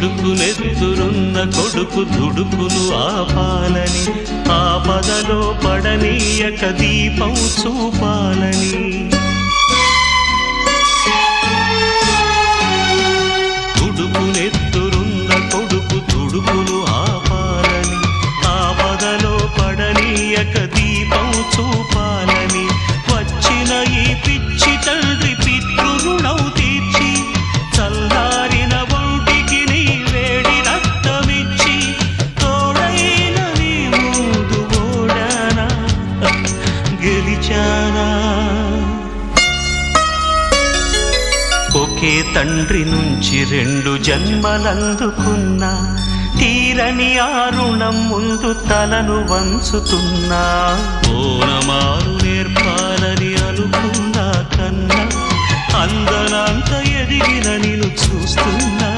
ఉడుకునెత్తురున్న కొడుకు దుడుకును ఆపాలని, ఆపదలో పడనీయక దీపం చూపాలని. ఉడుకునెత్తురున్న కొడుకు దుడుకును ఆపాలని, ఆపదలో పడనీయక దీపం చూపాలని. వచ్చిన ఈ పిచ్చి తండ్రి పితృరుణం తీర్చి, చల్లారిన ఒంటికి నీ వేడి రక్తమిచ్చి, తోడైన నీ ముందు ఓడానా గెలిచానా. ఒకే తండ్రి నుంచి 2 జన్మలందుకున్నా, తీరని ఆ రుణం ముందు తలను వంచుతున్నా. ఓనమాలు నేర్పాలని అనుకున్నా కన్నా, అందనంత ఎదిగిన నిన్ను చూస్తున్నా.